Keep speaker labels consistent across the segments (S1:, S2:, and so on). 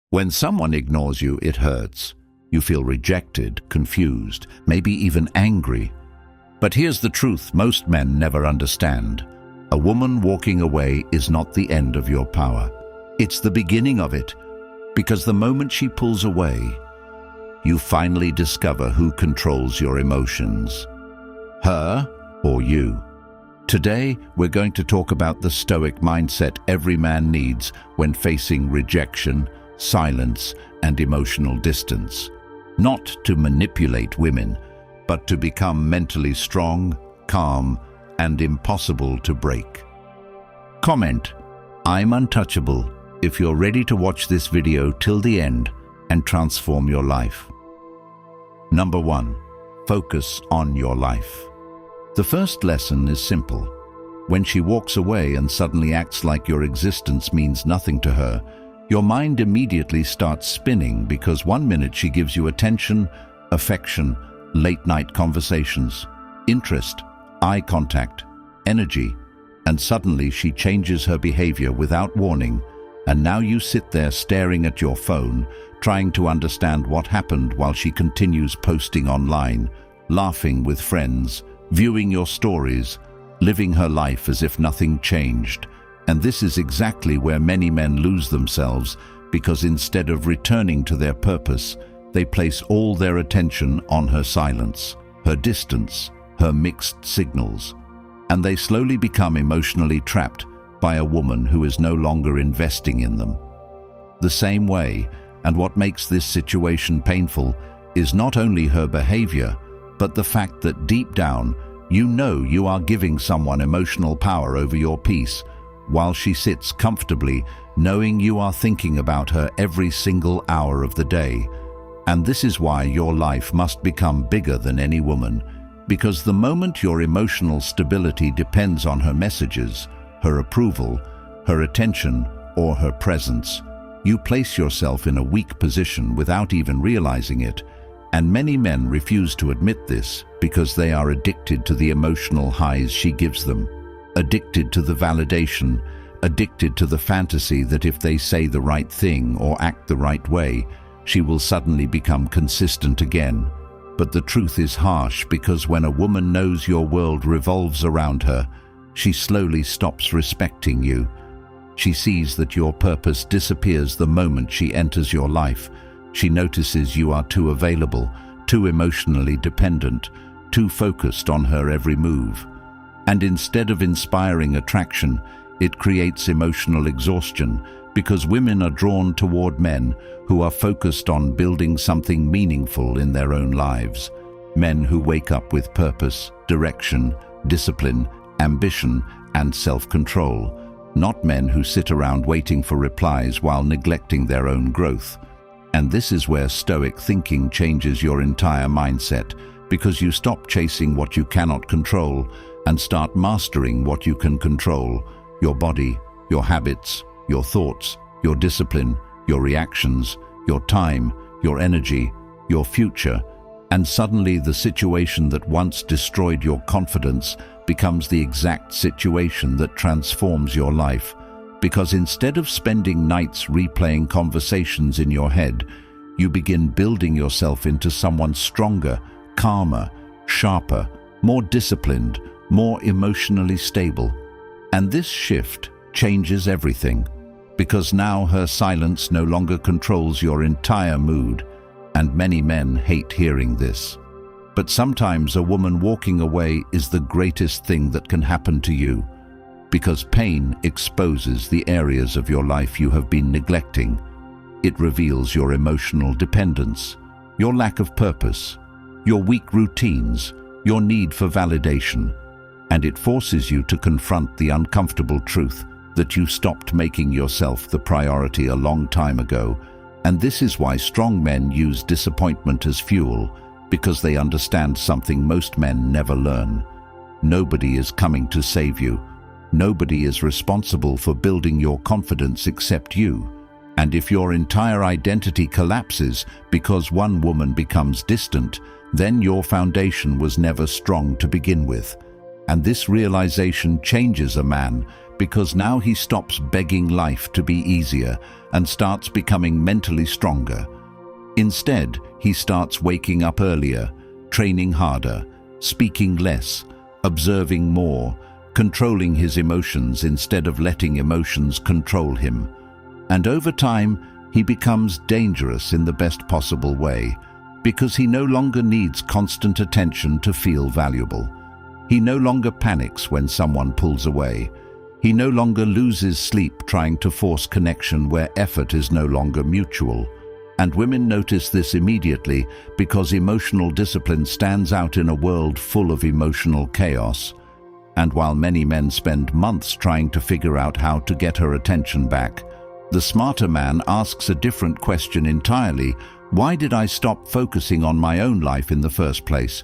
S1: When someone ignores you, it hurts. You feel rejected, confused, maybe even angry. But here's the truth most men never understand. A woman walking away is not the end of your power. It's the beginning of it, because the moment she pulls away, you finally discover who controls your emotions, her or you. Today, we're going to talk about the Stoic mindset every man needs when facing rejection, silence, and emotional distance. Not to manipulate women, but to become mentally strong, calm, and impossible to break. Comment, "I'm untouchable," if you're ready to watch this video till the end and transform your life. Number 1. Focus on your life. The first lesson is simple. When she walks away and suddenly acts like your existence means nothing to her, your mind immediately starts spinning because 1 minute she gives you attention, affection, late-night conversations, interest, eye contact, energy, and suddenly she changes her behavior without warning, and now you sit there staring at your phone, trying to understand what happened while she continues posting online, laughing with friends, viewing your stories, living her life as if nothing changed. And this is exactly where many men lose themselves, because instead of returning to their purpose, they place all their attention on her silence, her distance, her mixed signals, and they slowly become emotionally trapped by a woman who is no longer investing in them. The same way, and what makes this situation painful, is not only her behavior, but the fact that deep down, you know you are giving someone emotional power over your peace, while she sits comfortably, knowing you are thinking about her every single hour of the day. And this is why your life must become bigger than any woman, because the moment your emotional stability depends on her messages, her approval, her attention, or her presence, you place yourself in a weak position without even realizing it. And many men refuse to admit this because they are addicted to the emotional highs she gives them, addicted to the validation, addicted to the fantasy that if they say the right thing or act the right way, she will suddenly become consistent again. But the truth is harsh, because when a woman knows your world revolves around her, she slowly stops respecting you. She sees that your purpose disappears the moment she enters your life. She notices you are too available, too emotionally dependent, too focused on her every move. And instead of inspiring attraction, it creates emotional exhaustion, because women are drawn toward men who are focused on building something meaningful in their own lives. Men who wake up with purpose, direction, discipline, ambition, and self-control. Not men who sit around waiting for replies while neglecting their own growth. And this is where Stoic thinking changes your entire mindset, because you stop chasing what you cannot control and start mastering what you can control: your body, your habits, your thoughts, your discipline, your reactions, your time, your energy, your future. And suddenly the situation that once destroyed your confidence becomes the exact situation that transforms your life. Because instead of spending nights replaying conversations in your head, you begin building yourself into someone stronger, calmer, sharper, more disciplined, more emotionally stable. And this shift changes everything, because now her silence no longer controls your entire mood, and many men hate hearing this. But sometimes a woman walking away is the greatest thing that can happen to you, because pain exposes the areas of your life you have been neglecting. It reveals your emotional dependence, your lack of purpose, your weak routines, your need for validation, and it forces you to confront the uncomfortable truth that you stopped making yourself the priority a long time ago. And this is why strong men use disappointment as fuel, because they understand something most men never learn. Nobody is coming to save you. Nobody is responsible for building your confidence except you. And if your entire identity collapses because one woman becomes distant, then your foundation was never strong to begin with. And this realization changes a man, because now he stops begging life to be easier and starts becoming mentally stronger. Instead, he starts waking up earlier, training harder, speaking less, observing more, controlling his emotions instead of letting emotions control him. And over time, he becomes dangerous in the best possible way, because he no longer needs constant attention to feel valuable. He no longer panics when someone pulls away. He no longer loses sleep trying to force connection where effort is no longer mutual. And women notice this immediately because emotional discipline stands out in a world full of emotional chaos. And while many men spend months trying to figure out how to get her attention back, the smarter man asks a different question entirely. Why did I stop focusing on my own life in the first place?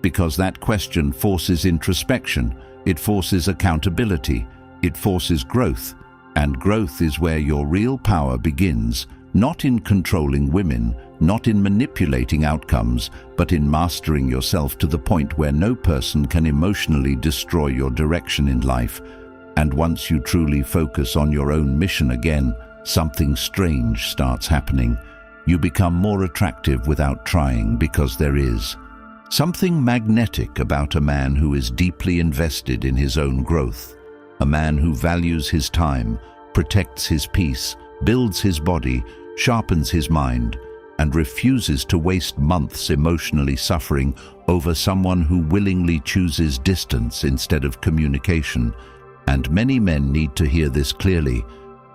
S1: Because that question forces introspection, it forces accountability, it forces growth. And growth is where your real power begins, not in controlling women, not in manipulating outcomes, but in mastering yourself to the point where no person can emotionally destroy your direction in life. And once you truly focus on your own mission again, something strange starts happening. You become more attractive without trying, because there is something magnetic about a man who is deeply invested in his own growth. A man who values his time, protects his peace, builds his body, sharpens his mind, and refuses to waste months emotionally suffering over someone who willingly chooses distance instead of communication. And many men need to hear this clearly.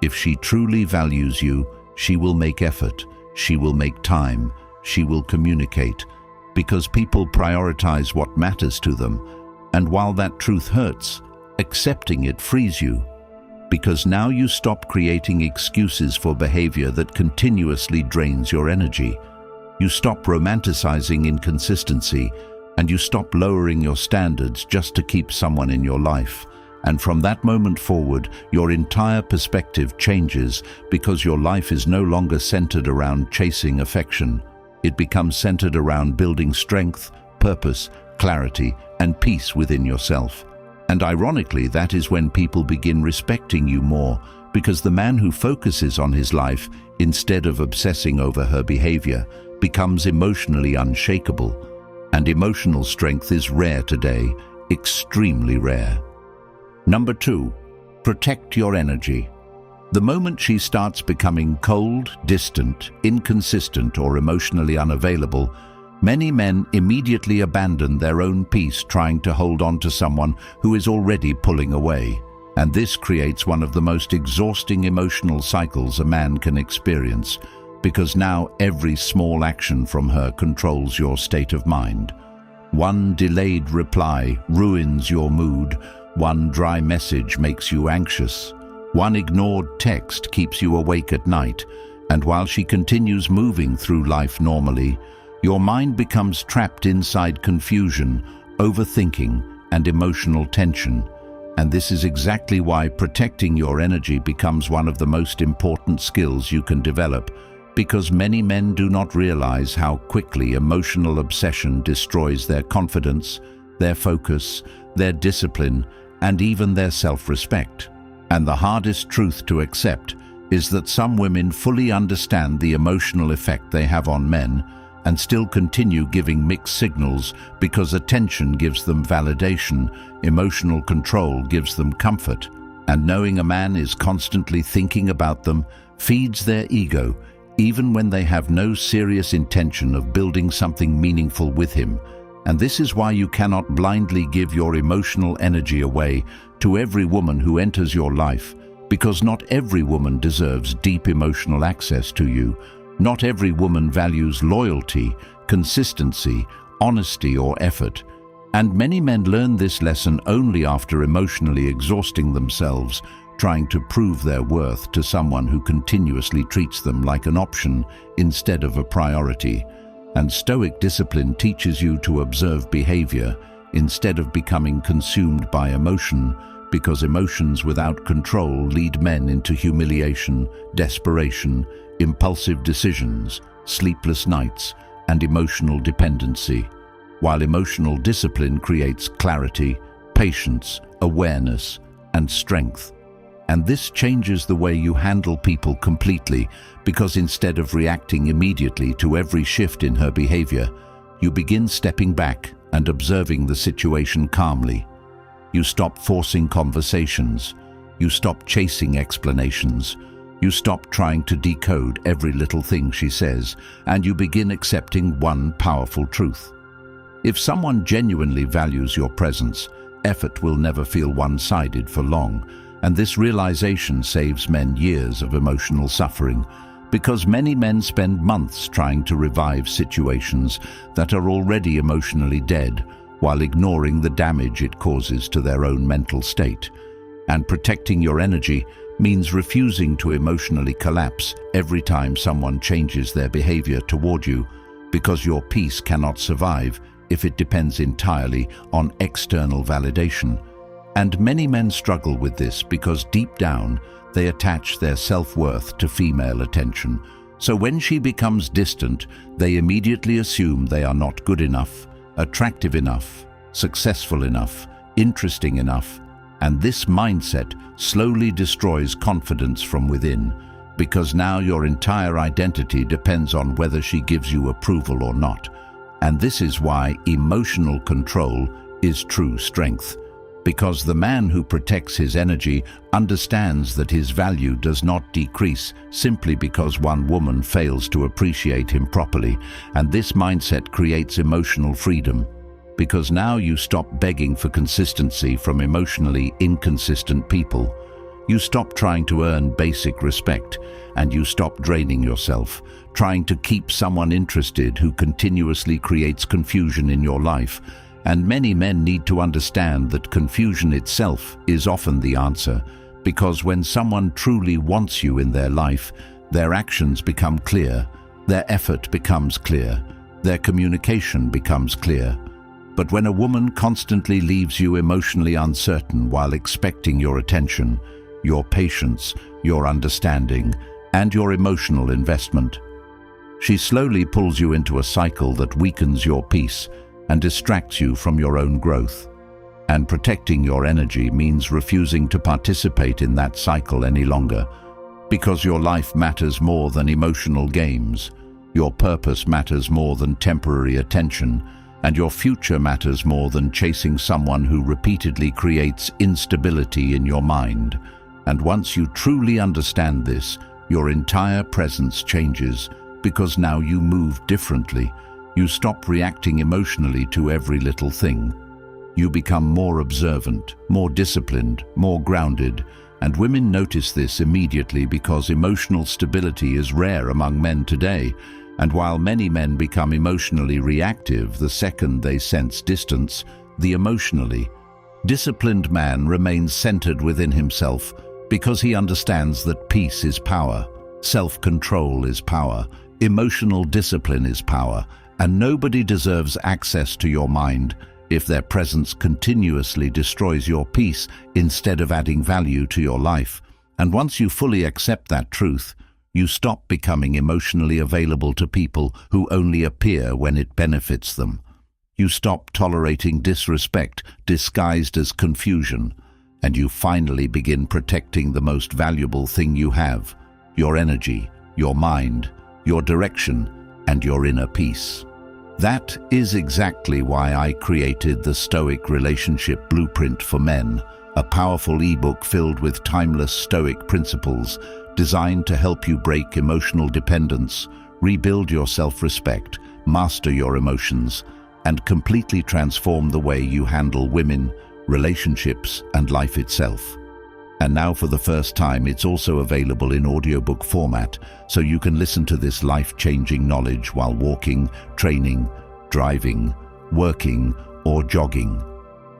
S1: If she truly values you, she will make effort, she will make time, she will communicate, because people prioritize what matters to them. And while that truth hurts, accepting it frees you, because now you stop creating excuses for behavior that continuously drains your energy. You stop romanticizing inconsistency, and you stop lowering your standards just to keep someone in your life. And from that moment forward, your entire perspective changes, because your life is no longer centered around chasing affection. It becomes centered around building strength, purpose, clarity, and peace within yourself. And ironically, that is when people begin respecting you more, because the man who focuses on his life, instead of obsessing over her behavior, becomes emotionally unshakable. And emotional strength is rare today, extremely rare. Number 2, protect your energy. The moment she starts becoming cold, distant, inconsistent, or emotionally unavailable, many men immediately abandon their own peace trying to hold on to someone who is already pulling away. And this creates one of the most exhausting emotional cycles a man can experience, because now every small action from her controls your state of mind. One delayed reply ruins your mood. One dry message makes you anxious. One ignored text keeps you awake at night. And while she continues moving through life normally, your mind becomes trapped inside confusion, overthinking, and emotional tension. And this is exactly why protecting your energy becomes one of the most important skills you can develop, because many men do not realize how quickly emotional obsession destroys their confidence, their focus, their discipline, and even their self-respect. And the hardest truth to accept is that some women fully understand the emotional effect they have on men and still continue giving mixed signals, because attention gives them validation, emotional control gives them comfort, and knowing a man is constantly thinking about them feeds their ego, even when they have no serious intention of building something meaningful with him. And this is why you cannot blindly give your emotional energy away to every woman who enters your life, because not every woman deserves deep emotional access to you. Not every woman values loyalty, consistency, honesty, or effort. And many men learn this lesson only after emotionally exhausting themselves, trying to prove their worth to someone who continuously treats them like an option instead of a priority. And Stoic discipline teaches you to observe behavior instead of becoming consumed by emotion, because emotions without control lead men into humiliation, desperation, impulsive decisions, sleepless nights, and emotional dependency, while emotional discipline creates clarity, patience, awareness, and strength. And this changes the way you handle people completely, because instead of reacting immediately to every shift in her behavior, you begin stepping back and observing the situation calmly. You stop forcing conversations. You stop chasing explanations. You stop trying to decode every little thing she says, and you begin accepting one powerful truth. If someone genuinely values your presence, effort will never feel one-sided for long, and this realization saves men years of emotional suffering, because many men spend months trying to revive situations that are already emotionally dead, while ignoring the damage it causes to their own mental state. And protecting your energy means refusing to emotionally collapse every time someone changes their behavior toward you, because your peace cannot survive if it depends entirely on external validation. And many men struggle with this because deep down they attach their self-worth to female attention. So when she becomes distant, they immediately assume they are not good enough, attractive enough, successful enough, interesting enough. And this mindset slowly destroys confidence from within, because now your entire identity depends on whether she gives you approval or not. And this is why emotional control is true strength, because the man who protects his energy understands that his value does not decrease simply because one woman fails to appreciate him properly. And this mindset creates emotional freedom, because now you stop begging for consistency from emotionally inconsistent people. You stop trying to earn basic respect, and you stop draining yourself, trying to keep someone interested who continuously creates confusion in your life. And many men need to understand that confusion itself is often the answer, because when someone truly wants you in their life, their actions become clear, their effort becomes clear, their communication becomes clear. But when a woman constantly leaves you emotionally uncertain while expecting your attention, your patience, your understanding, and your emotional investment, she slowly pulls you into a cycle that weakens your peace and distracts you from your own growth. And protecting your energy means refusing to participate in that cycle any longer, because your life matters more than emotional games, your purpose matters more than temporary attention, and your future matters more than chasing someone who repeatedly creates instability in your mind. And once you truly understand this, your entire presence changes, because now you move differently. You stop reacting emotionally to every little thing. You become more observant, more disciplined, more grounded, and women notice this immediately, because emotional stability is rare among men today. And while many men become emotionally reactive the second they sense distance, the emotionally disciplined man remains centered within himself, because he understands that peace is power, self-control is power, emotional discipline is power, and nobody deserves access to your mind if their presence continuously destroys your peace instead of adding value to your life. And once you fully accept that truth, you stop becoming emotionally available to people who only appear when it benefits them. You stop tolerating disrespect disguised as confusion, and you finally begin protecting the most valuable thing you have: your energy, your mind, your direction, and your inner peace. That is exactly why I created the Stoic Relationship Blueprint for Men, a powerful ebook filled with timeless Stoic principles designed to help you break emotional dependence, rebuild your self-respect, master your emotions, and completely transform the way you handle women, relationships, and life itself. And now, for the first time, it's also available in audiobook format, so you can listen to this life-changing knowledge while walking, training, driving, working, or jogging,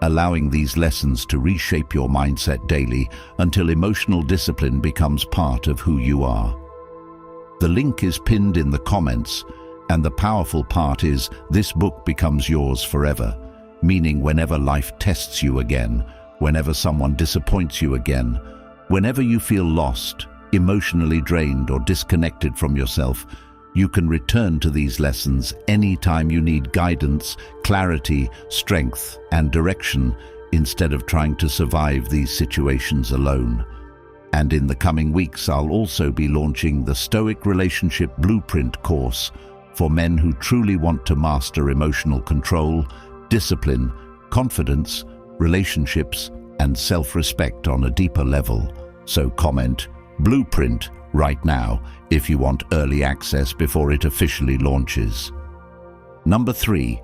S1: allowing these lessons to reshape your mindset daily until emotional discipline becomes part of who you are. The link is pinned in the comments, and the powerful part is this book becomes yours forever, meaning whenever life tests you again, whenever someone disappoints you again, whenever you feel lost, emotionally drained, or disconnected from yourself, you can return to these lessons anytime you need guidance, clarity, strength, and direction, instead of trying to survive these situations alone. And in the coming weeks, I'll also be launching the Stoic Relationship Blueprint course for men who truly want to master emotional control, discipline, confidence, relationships, and self-respect on a deeper level. So comment Blueprint right now if you want early access before it officially launches. Number 3.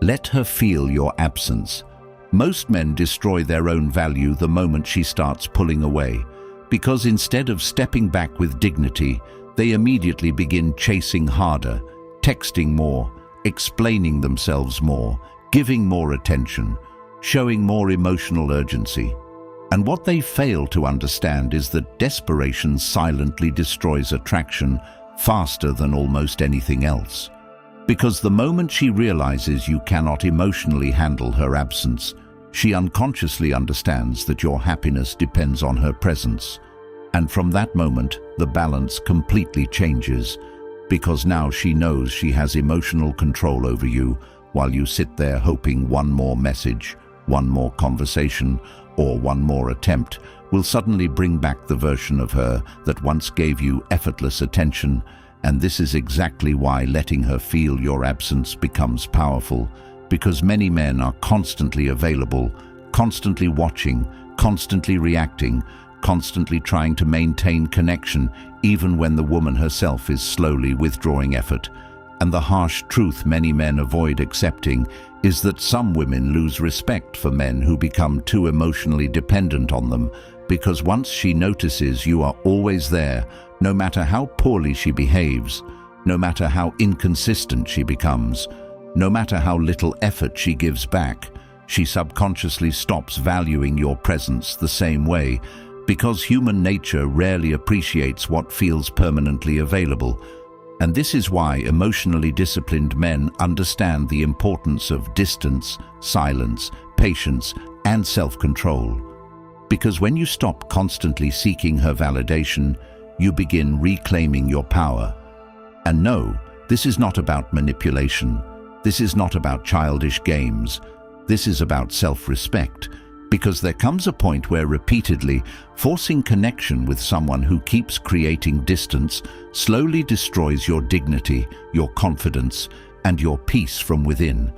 S1: Let her feel your absence. Most men destroy their own value the moment she starts pulling away, because instead of stepping back with dignity, they immediately begin chasing harder, texting more, explaining themselves more, giving more attention, showing more emotional urgency. And what they fail to understand is that desperation silently destroys attraction faster than almost anything else. Because the moment she realizes you cannot emotionally handle her absence, she unconsciously understands that your happiness depends on her presence. And from that moment, the balance completely changes, because now she knows she has emotional control over you, while you sit there hoping one more message, one more conversation, or one more attempt will suddenly bring back the version of her that once gave you effortless attention. And this is exactly why letting her feel your absence becomes powerful, because many men are constantly available, constantly watching, constantly reacting, constantly trying to maintain connection, even when the woman herself is slowly withdrawing effort. And the harsh truth many men avoid accepting is that some women lose respect for men who become too emotionally dependent on them, because once she notices you are always there, no matter how poorly she behaves, no matter how inconsistent she becomes, no matter how little effort she gives back, she subconsciously stops valuing your presence the same way, because human nature rarely appreciates what feels permanently available. And this is why emotionally disciplined men understand the importance of distance, silence, patience, and self-control. Because when you stop constantly seeking her validation, you begin reclaiming your power. And no, this is not about manipulation. This is not about childish games. This is about self-respect. Because there comes a point where repeatedly forcing connection with someone who keeps creating distance slowly destroys your dignity, your confidence, and your peace from within.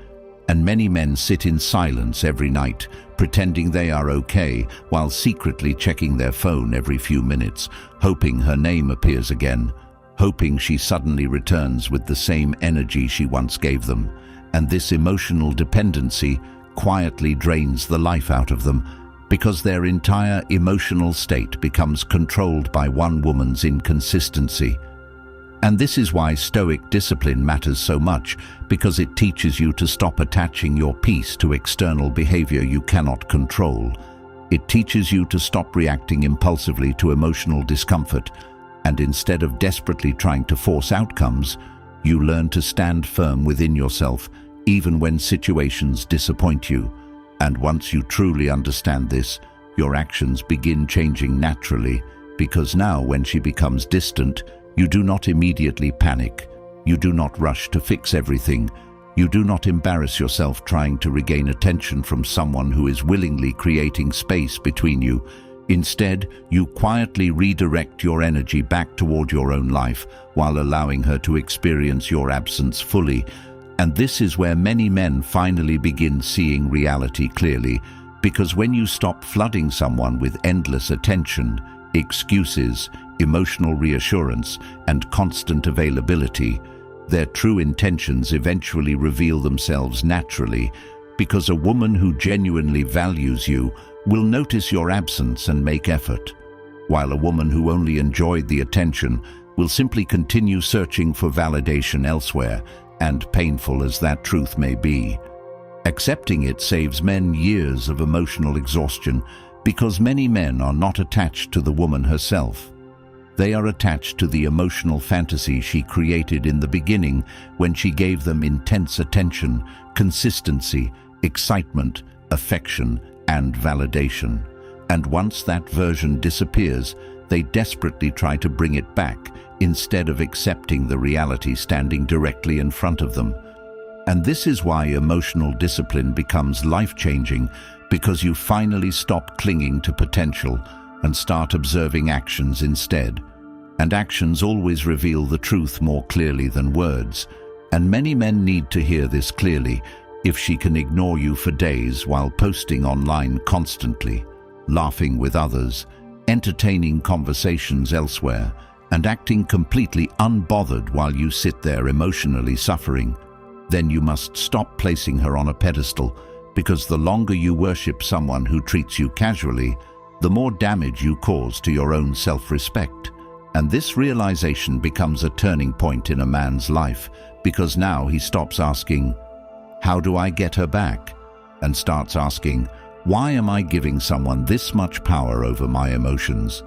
S1: And many men sit in silence every night, pretending they are okay, while secretly checking their phone every few minutes, hoping her name appears again, hoping she suddenly returns with the same energy she once gave them. And this emotional dependency quietly drains the life out of them, because their entire emotional state becomes controlled by one woman's inconsistency. And this is why Stoic discipline matters so much, because it teaches you to stop attaching your peace to external behavior you cannot control. It teaches you to stop reacting impulsively to emotional discomfort, and instead of desperately trying to force outcomes, you learn to stand firm within yourself, even when situations disappoint you. And once you truly understand this, your actions begin changing naturally, because now when she becomes distant, you do not immediately panic. You do not rush to fix everything. You do not embarrass yourself trying to regain attention from someone who is willingly creating space between you. Instead, you quietly redirect your energy back toward your own life, while allowing her to experience your absence fully. And this is where many men finally begin seeing reality clearly, because when you stop flooding someone with endless attention, excuses, emotional reassurance, and constant availability, their true intentions eventually reveal themselves naturally, because a woman who genuinely values you will notice your absence and make effort, while a woman who only enjoyed the attention will simply continue searching for validation elsewhere, and painful as that truth may be. Accepting it saves men years of emotional exhaustion, because many men are not attached to the woman herself. They are attached to the emotional fantasy she created in the beginning, when she gave them intense attention, consistency, excitement, affection, and validation. And once that version disappears, they desperately try to bring it back, instead of accepting the reality standing directly in front of them. And this is why emotional discipline becomes life-changing, because you finally stop clinging to potential, and start observing actions instead. And actions always reveal the truth more clearly than words. And many men need to hear this clearly. If she can ignore you for days while posting online constantly, laughing with others, entertaining conversations elsewhere, and acting completely unbothered while you sit there emotionally suffering, then you must stop placing her on a pedestal, because the longer you worship someone who treats you casually, the more damage you cause to your own self-respect. And this realization becomes a turning point in a man's life, because now he stops asking, "How do I get her back?" and starts asking, "Why am I giving someone this much power over my emotions?"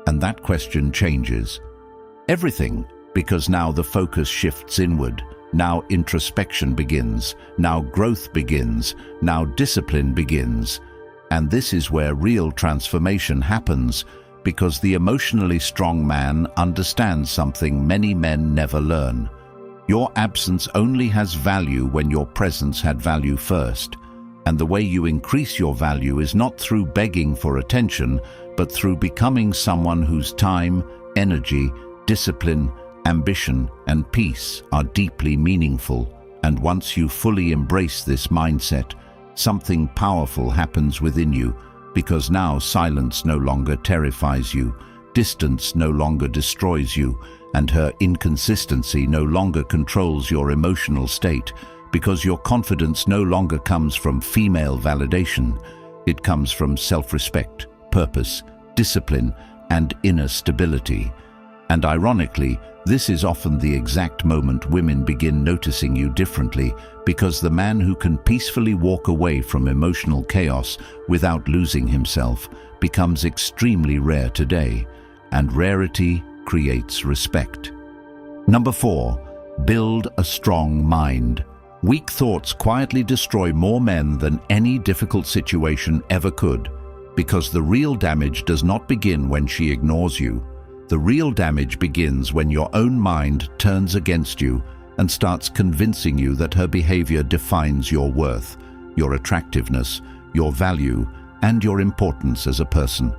S1: And that question changes everything, because now the focus shifts inward. Now introspection begins. Now growth begins. Now discipline begins. And this is where real transformation happens, because the emotionally strong man understands something many men never learn. Your absence only has value when your presence had value first. And the way you increase your value is not through begging for attention, but through becoming someone whose time, energy, discipline, ambition, and peace are deeply meaningful. And once you fully embrace this mindset, something powerful happens within you, because now silence no longer terrifies you, distance no longer destroys you, and her inconsistency no longer controls your emotional state, because your confidence no longer comes from female validation. It comes from self-respect, purpose, discipline, and inner stability. And ironically, this is often the exact moment women begin noticing you differently, because the man who can peacefully walk away from emotional chaos without losing himself becomes extremely rare today, and rarity creates respect. Number 4, build a strong mind. Weak thoughts quietly destroy more men than any difficult situation ever could, because the real damage does not begin when she ignores you. The real damage begins when your own mind turns against you and starts convincing you that her behavior defines your worth, your attractiveness, your value, and your importance as a person.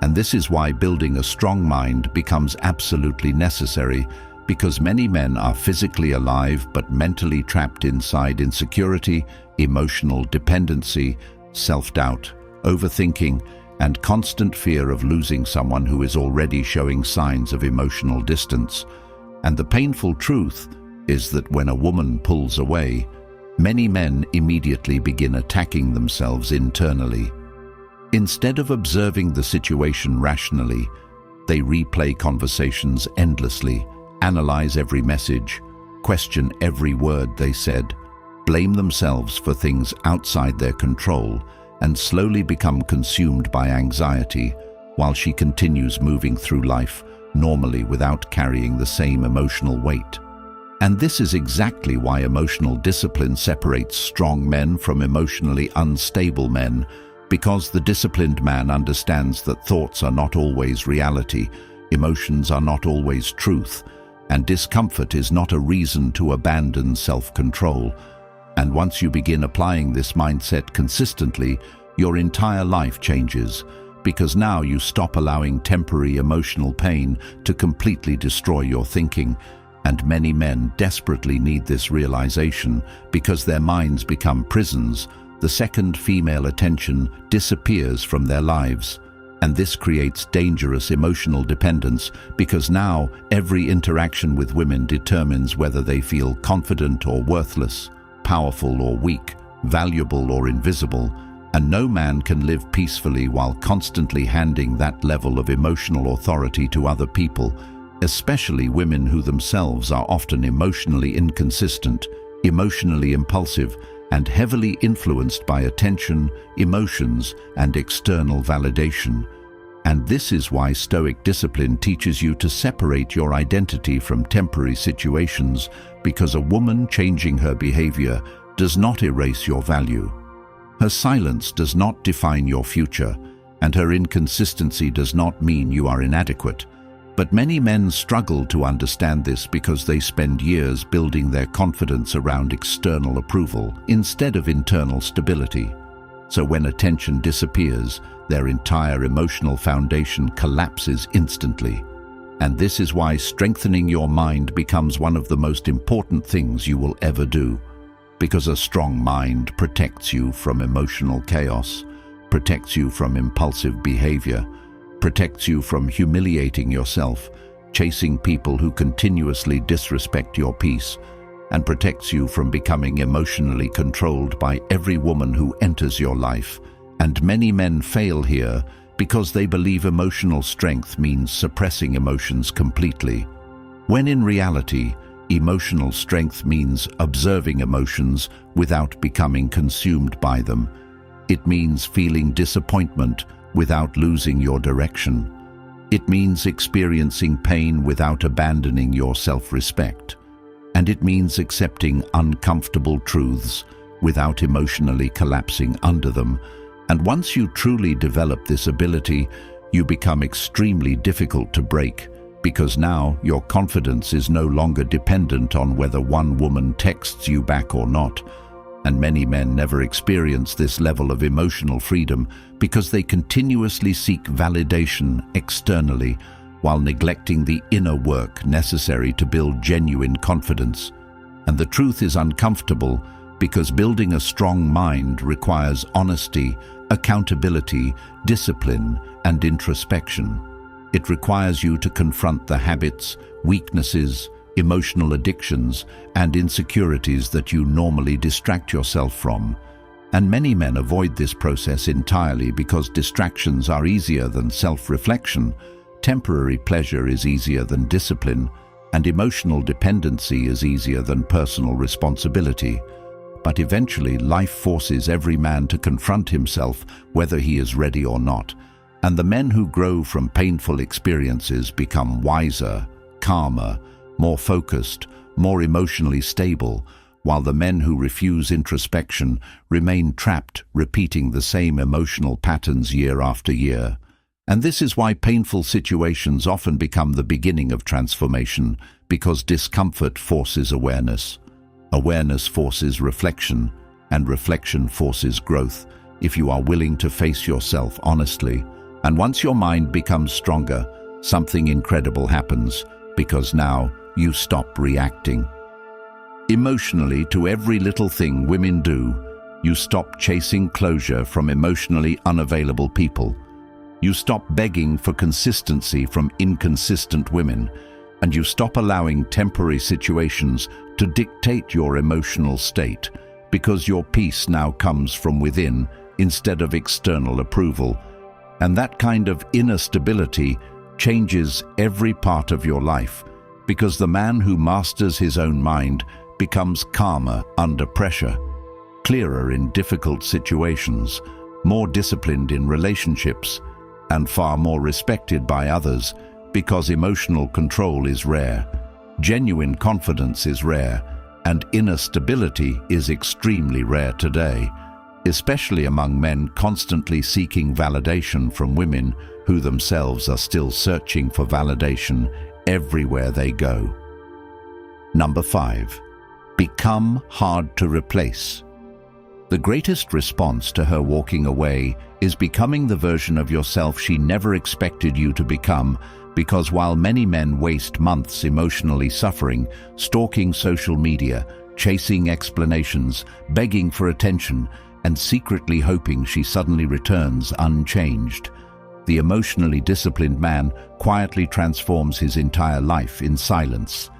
S1: And this is why building a strong mind becomes absolutely necessary, because many men are physically alive but mentally trapped inside insecurity, emotional dependency, self-doubt, overthinking, and constant fear of losing someone who is already showing signs of emotional distance. And the painful truth is that when a woman pulls away, many men immediately begin attacking themselves internally. Instead of observing the situation rationally, they replay conversations endlessly, analyze every message, question every word they said, blame themselves for things outside their control, and slowly become consumed by anxiety, while she continues moving through life normally without carrying the same emotional weight. And this is exactly why emotional discipline separates strong men from emotionally unstable men, because the disciplined man understands that thoughts are not always reality, emotions are not always truth, and discomfort is not a reason to abandon self-control. And once you begin applying this mindset consistently, your entire life changes, because now you stop allowing temporary emotional pain to completely destroy your thinking. And many men desperately need this realization, because their minds become prisons. The second female attention disappears from their lives. And this creates dangerous emotional dependence, because now every interaction with women determines whether they feel confident or worthless, powerful or weak, valuable or invisible, and no man can live peacefully while constantly handing that level of emotional authority to other people, especially women who themselves are often emotionally inconsistent, emotionally impulsive, and heavily influenced by attention, emotions, and external validation. And this is why Stoic discipline teaches you to separate your identity from temporary situations, because a woman changing her behavior does not erase your value. Her silence does not define your future, and her inconsistency does not mean you are inadequate. But many men struggle to understand this because they spend years building their confidence around external approval instead of internal stability. So when attention disappears, their entire emotional foundation collapses instantly. And this is why strengthening your mind becomes one of the most important things you will ever do. Because a strong mind protects you from emotional chaos, protects you from impulsive behavior, protects you from humiliating yourself, chasing people who continuously disrespect your peace, and protects you from becoming emotionally controlled by every woman who enters your life. And many men fail here because they believe emotional strength means suppressing emotions completely, when in reality, emotional strength means observing emotions without becoming consumed by them. It means feeling disappointment without losing your direction. It means experiencing pain without abandoning your self-respect. And it means accepting uncomfortable truths without emotionally collapsing under them. And once you truly develop this ability, you become extremely difficult to break, because now your confidence is no longer dependent on whether one woman texts you back or not. And many men never experience this level of emotional freedom because they continuously seek validation externally while neglecting the inner work necessary to build genuine confidence. And the truth is uncomfortable because building a strong mind requires honesty, accountability, discipline, and introspection. It requires you to confront the habits, weaknesses, emotional addictions, and insecurities that you normally distract yourself from. And many men avoid this process entirely because distractions are easier than self-reflection, temporary pleasure is easier than discipline, and emotional dependency is easier than personal responsibility. But eventually, life forces every man to confront himself, whether he is ready or not. And the men who grow from painful experiences become wiser, calmer, more focused, more emotionally stable, while the men who refuse introspection remain trapped, repeating the same emotional patterns year after year. And this is why painful situations often become the beginning of transformation, because discomfort forces awareness. Awareness forces reflection, and reflection forces growth, if you are willing to face yourself honestly. And once your mind becomes stronger, something incredible happens, because now you stop reacting emotionally to every little thing women do. You stop chasing closure from emotionally unavailable people. You stop begging for consistency from inconsistent women, and you stop allowing temporary situations to dictate your emotional state, because your peace now comes from within instead of external approval. And that kind of inner stability changes every part of your life, because the man who masters his own mind becomes calmer under pressure, clearer in difficult situations, more disciplined in relationships, and far more respected by others, because emotional control is rare, genuine confidence is rare, and inner stability is extremely rare today, especially among men constantly seeking validation from women who themselves are still searching for validation everywhere they go. Number 5. Become hard to replace. The greatest response to her walking away is becoming the version of yourself she never expected you to become, because while many men waste months emotionally suffering, stalking social media, chasing explanations, begging for attention, and secretly hoping she suddenly returns unchanged, the emotionally disciplined man quietly transforms his entire life in silence.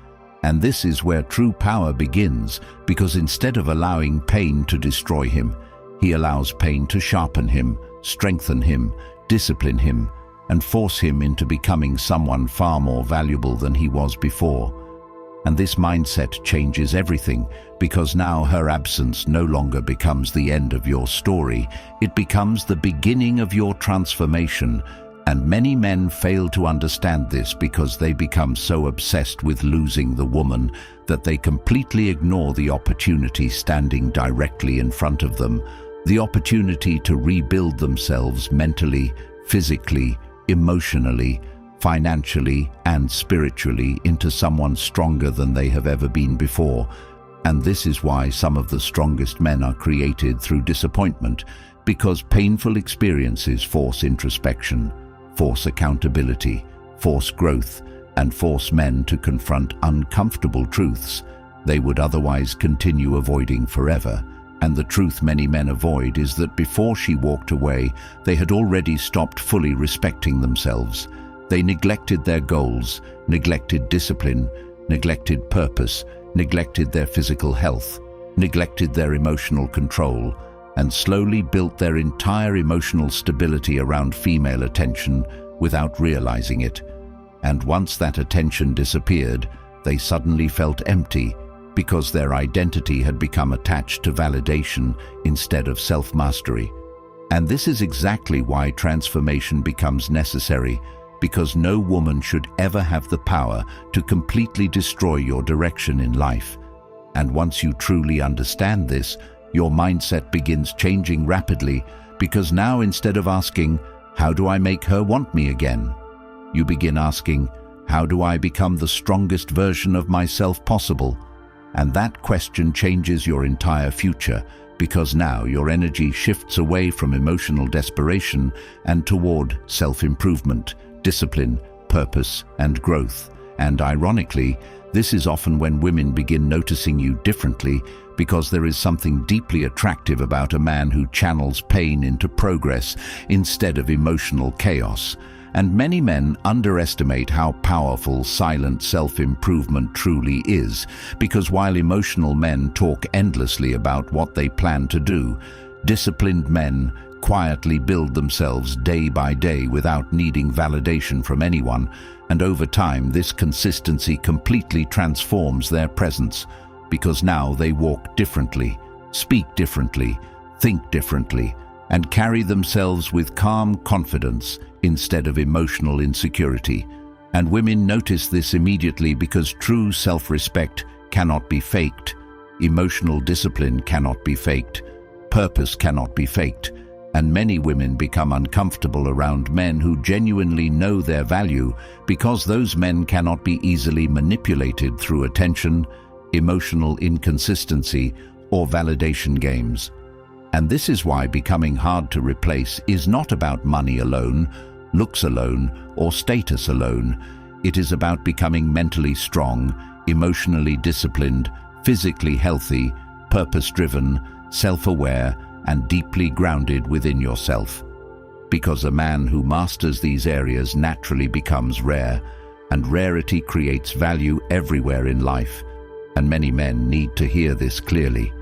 S1: And this is where true power begins, because instead of allowing pain to destroy him, he allows pain to sharpen him, strengthen him, discipline him, and force him into becoming someone far more valuable than he was before. And this mindset changes everything, because now her absence no longer becomes the end of your story. It becomes the beginning of your transformation. And many men fail to understand this because they become so obsessed with losing the woman that they completely ignore the opportunity standing directly in front of them, the opportunity to rebuild themselves mentally, physically, emotionally, financially, and spiritually into someone stronger than they have ever been before. And this is why some of the strongest men are created through disappointment, because painful experiences force introspection, force accountability, force growth, and force men to confront uncomfortable truths they would otherwise continue avoiding forever. And the truth many men avoid is that before she walked away, they had already stopped fully respecting themselves. They neglected their goals, neglected discipline, neglected purpose, neglected their physical health, neglected their emotional control, and slowly built their entire emotional stability around female attention without realizing it. And once that attention disappeared, they suddenly felt empty because their identity had become attached to validation instead of self-mastery. And this is exactly why transformation becomes necessary, because no woman should ever have the power to completely destroy your direction in life. And once you truly understand this, your mindset begins changing rapidly, because now instead of asking, "How do I make her want me again?" you begin asking, "How do I become the strongest version of myself possible?" And that question changes your entire future, because now your energy shifts away from emotional desperation and toward self-improvement, discipline, purpose, and growth. And ironically, this is often when women begin noticing you differently, because there is something deeply attractive about a man who channels pain into progress instead of emotional chaos. And many men underestimate how powerful silent self-improvement truly is, because while emotional men talk endlessly about what they plan to do, disciplined men quietly build themselves day by day without needing validation from anyone, and over time this consistency completely transforms their presence, because now they walk differently, speak differently, think differently, and carry themselves with calm confidence instead of emotional insecurity. And women notice this immediately, because true self-respect cannot be faked, emotional discipline cannot be faked, purpose cannot be faked, and many women become uncomfortable around men who genuinely know their value, because those men cannot be easily manipulated through attention, emotional inconsistency, or validation games. And this is why becoming hard to replace is not about money alone, looks alone, or status alone. It is about becoming mentally strong, emotionally disciplined, physically healthy, purpose-driven, self-aware, and deeply grounded within yourself. Because a man who masters these areas naturally becomes rare, and rarity creates value everywhere in life. And many men need to hear this clearly.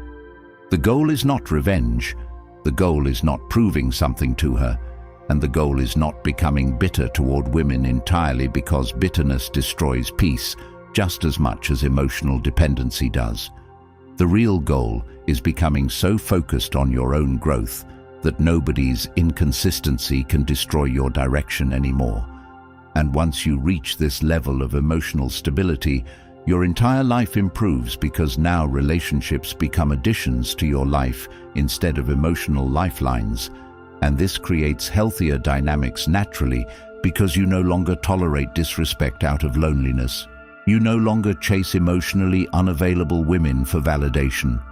S1: The goal is not revenge, the goal is not proving something to her, and the goal is not becoming bitter toward women entirely, because bitterness destroys peace just as much as emotional dependency does. The real goal is becoming so focused on your own growth that nobody's inconsistency can destroy your direction anymore. And once you reach this level of emotional stability, your entire life improves, because now relationships become additions to your life instead of emotional lifelines. And this creates healthier dynamics naturally, because you no longer tolerate disrespect out of loneliness. You no longer chase emotionally unavailable women for validation.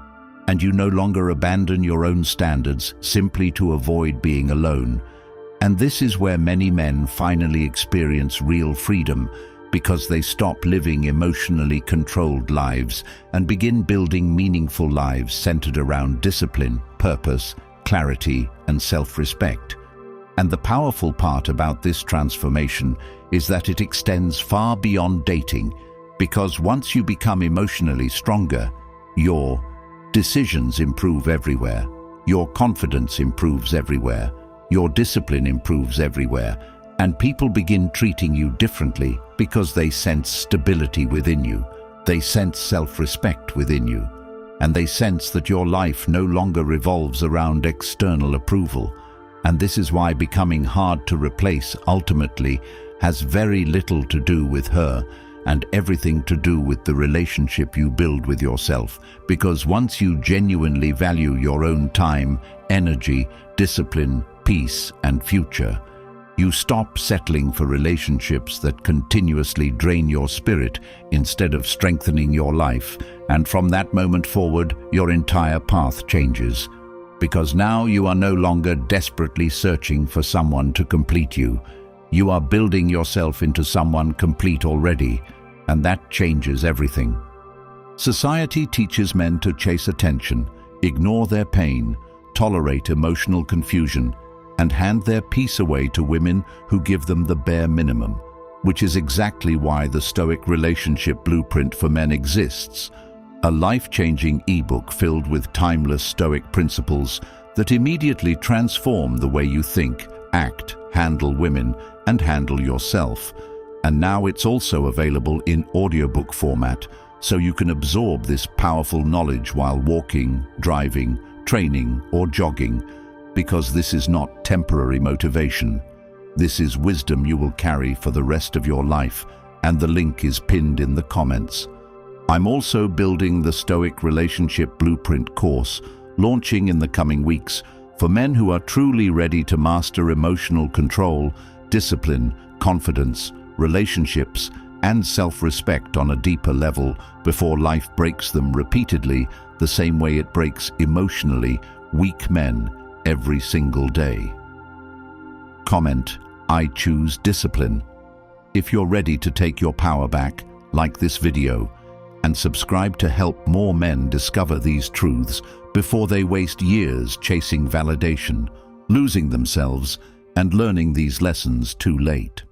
S1: And you no longer abandon your own standards simply to avoid being alone. And this is where many men finally experience real freedom, because they stop living emotionally controlled lives and begin building meaningful lives centered around discipline, purpose, clarity, and self-respect. And the powerful part about this transformation is that it extends far beyond dating, because once you become emotionally stronger, your decisions improve everywhere, your confidence improves everywhere, your discipline improves everywhere, and people begin treating you differently because they sense stability within you, they sense self-respect within you, and they sense that your life no longer revolves around external approval. And this is why becoming hard to replace ultimately has very little to do with her and everything to do with the relationship you build with yourself, because once you genuinely value your own time, energy, discipline, peace, and future, you stop settling for relationships that continuously drain your spirit instead of strengthening your life, And from that moment forward, your entire path changes. Because now you are no longer desperately searching for someone to complete you. You are building yourself into someone complete already, and that changes everything. Society teaches men to chase attention, ignore their pain, tolerate emotional confusion, and hand their peace away to women who give them the bare minimum, which is exactly why the Stoic Relationship Blueprint for Men exists, a life-changing ebook filled with timeless Stoic principles that immediately transform the way you think, act, handle women, and handle yourself. And now it's also available in audiobook format, so you can absorb this powerful knowledge while walking, driving, training, or jogging, because this is not temporary motivation. This is wisdom you will carry for the rest of your life, and the link is pinned in the comments. I'm also building the Stoic Relationship Blueprint course, launching in the coming weeks, for men who are truly ready to master emotional control, discipline, confidence, relationships, and self-respect on a deeper level before life breaks them repeatedly, the same way it breaks emotionally weak men every single day. Comment, I choose discipline. If you're ready to take your power back, like this video, and subscribe to help more men discover these truths before they waste years chasing validation, losing themselves, and learning these lessons too late.